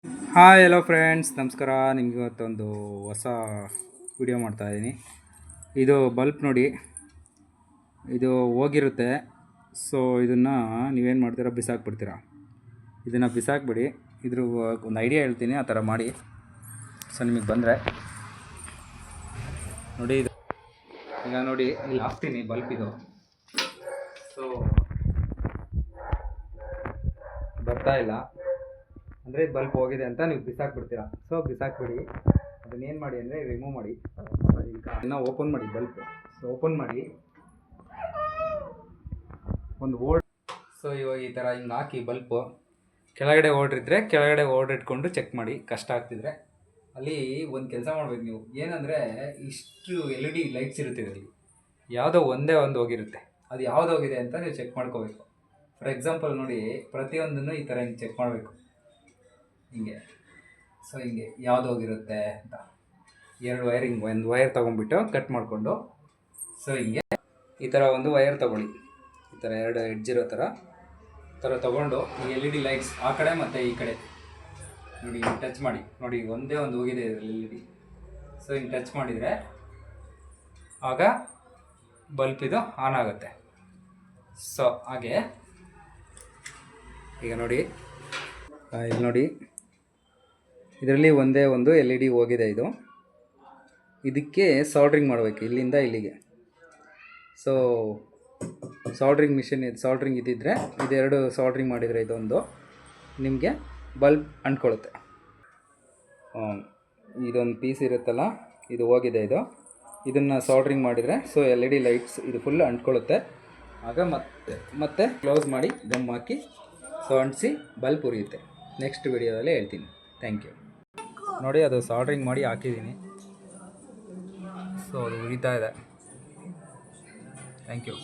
Hi hello friends, ನಮಸ್ಕಾರ. ನಿಮಗೆ ಇವತ್ತೊಂದು ಹೊಸ ವಿಡಿಯೋ ಮಾಡ್ತಾಯಿದ್ದೀನಿ. ಇದು ಬಲ್ಪ್ ನೋಡಿ, ಇದು ಹೋಗಿರುತ್ತೆ. ಸೊ ಇದನ್ನು ನೀವೇನು ಮಾಡ್ತೀರಾ, ಬಿಸಾಕ್ಬಿಡ್ತೀರಾ. ಇದನ್ನು ಬಿಸಾಕ್ಬಿಡಿ. ಇದ್ರ ಒಂದು ಐಡಿಯಾ ಹೇಳ್ತೀನಿ, ಆ ಥರ ಮಾಡಿ. ಸೊ ನಿಮಗೆ ಬಂದರೆ ನೋಡಿ, ಇದು ಈಗ ನೋಡಿ ಇಲ್ಲಿ ಹಾಕ್ತೀನಿ ಬಲ್ಪ್. ಇದು ಸೊ ಬರ್ತಾ ಇಲ್ಲ ಅಂದರೆ ಬಲ್ಪ್ ಹೋಗಿದೆ ಅಂತ ನೀವು ಬಿಸಾಕ್ಬಿಡ್ತೀರಾ. ಸೊ ಬಿಸಾಕ್ಬಿಡಿ. ಅದನ್ನೇನು ಮಾಡಿ ಅಂದರೆ ರಿಮೂವ್ ಮಾಡಿ. ಈಗ ಇನ್ನೂ ಓಪನ್ ಮಾಡಿ ಬಲ್ಪ್. ಸೊ ಓಪನ್ ಮಾಡಿ ಒಂದು ಸೊ ಇವಾಗ ಈ ಥರ ಹಿಂಗೆ ಹಾಕಿ ಬಲ್ಪು ಕೆಳಗಡೆ ಓಡ್ರಿದ್ರೆ ಕೆಳಗಡೆ ಓಡಿಟ್ಕೊಂಡು ಚೆಕ್ ಮಾಡಿ. ಕಷ್ಟ ಆಗ್ತಿದ್ರೆ ಅಲ್ಲಿ ಒಂದು ಕೆಲಸ ಮಾಡ್ಬೇಕು ನೀವು. ಏನಂದರೆ ಇಷ್ಟು LED ಲೈಟ್ಸ್ ಇರುತ್ತೆ ಇದರಲ್ಲಿ, ಯಾವುದೋ ಒಂದೇ ಒಂದು ಹೋಗಿರುತ್ತೆ. ಅದು ಯಾವುದು ಹೋಗಿದೆ ಅಂತ ನೀವು ಚೆಕ್ ಮಾಡ್ಕೋಬೇಕು. ಫಾರ್ ಎಕ್ಸಾಂಪಲ್ ನೋಡಿ, ಪ್ರತಿಯೊಂದನ್ನು ಈ ಥರ ಹಿಂಗೆ ಚೆಕ್ ಮಾಡಬೇಕು. ಹಿಂಗೆ ಸೊ ಹಿಂಗೆ ಯಾವುದು ಹೋಗಿರುತ್ತೆ ಅಂತ 2 ವೈರ್, ಹಿಂಗೆ ಒಂದು ವೈರ್ ತೊಗೊಂಡ್ಬಿಟ್ಟು ಕಟ್ ಮಾಡಿಕೊಂಡು, ಸೊ ಹಿಂಗೆ ಈ ಥರ ಒಂದು ವೈರ್ ತೊಗೊಳ್ಳಿ. ಈ ಥರ 2 ಎಡ್ಜ್ ಇರೋ ಥರ ತೊಗೊಂಡು ಈ LED ಲೈಟ್ಸ್ ಆ ಕಡೆ ಮತ್ತು ಈ ಕಡೆ ನೋಡಿ ಟಚ್ ಮಾಡಿ. ನೋಡಿ ಒಂದೇ ಒಂದು ಹೋಗಿದೆ ಇದರಲ್ಲಿ LED. ಸೊ ಹಿಂಗೆ ಟಚ್ ಮಾಡಿದರೆ ಆಗ ಬಲ್ಪ್ ಇದು ಆನ್ ಆಗುತ್ತೆ. ಸೊ ಹಾಗೆ ಈಗ ನೋಡಿ, ಇಲ್ಲಿ ನೋಡಿ, ಇದರಲ್ಲಿ ಒಂದೇ ಒಂದು LED ಹೋಗಿದೆ. ಇದಕ್ಕೆ ಸಾಲ್ಡ್ರಿಂಗ್ ಮಾಡಬೇಕು ಇಲ್ಲಿಂದ ಇಲ್ಲಿಗೆ. ಸೊ ಸಾಲ್ಡ್ರಿಂಗ್ ಮಿಷಿನ್ ಸಾಲ್ಡ್ರಿಂಗ್ ಇದ್ದಿದ್ದರೆ ಇದೆರಡು ಸಾಲ್ಡ್ರಿಂಗ್ ಮಾಡಿದರೆ ಇದೊಂದು ನಿಮಗೆ ಬಲ್ಬ್ ಅಂಟ್ಕೊಳ್ಳುತ್ತೆ. ಇದೊಂದು ಪೀಸ್ ಇರುತ್ತಲ್ಲ, ಇದು ಹೋಗಿದೆ. ಇದನ್ನು ಸಾಲ್ಡ್ರಿಂಗ್ ಮಾಡಿದರೆ ಸೊ LED ಲೈಟ್ಸ್ ಇದು ಫುಲ್ ಅಂಟ್ಕೊಳ್ಳುತ್ತೆ. ಆಗ ಮತ್ತೆ ಕ್ಲೋಸ್ ಮಾಡಿ ಗಮ್ ಹಾಕಿ ಸೊ ಅಂಟಿಸಿ ಬಲ್ಪ್ ಉರಿಯುತ್ತೆ. ನೆಕ್ಸ್ಟ್ ವಿಡಿಯೋದಲ್ಲಿ ಹೇಳ್ತೀನಿ. Thank you. ನೋಡಿ, ಅದು ಸಾಲ್ಡ್ರಿಂಗ್ ಮಾಡಿ ಹಾಕಿದ್ದೀನಿ. ಸೊ ಅದು ಉರಿತಾ ಇದೆ. Thank you.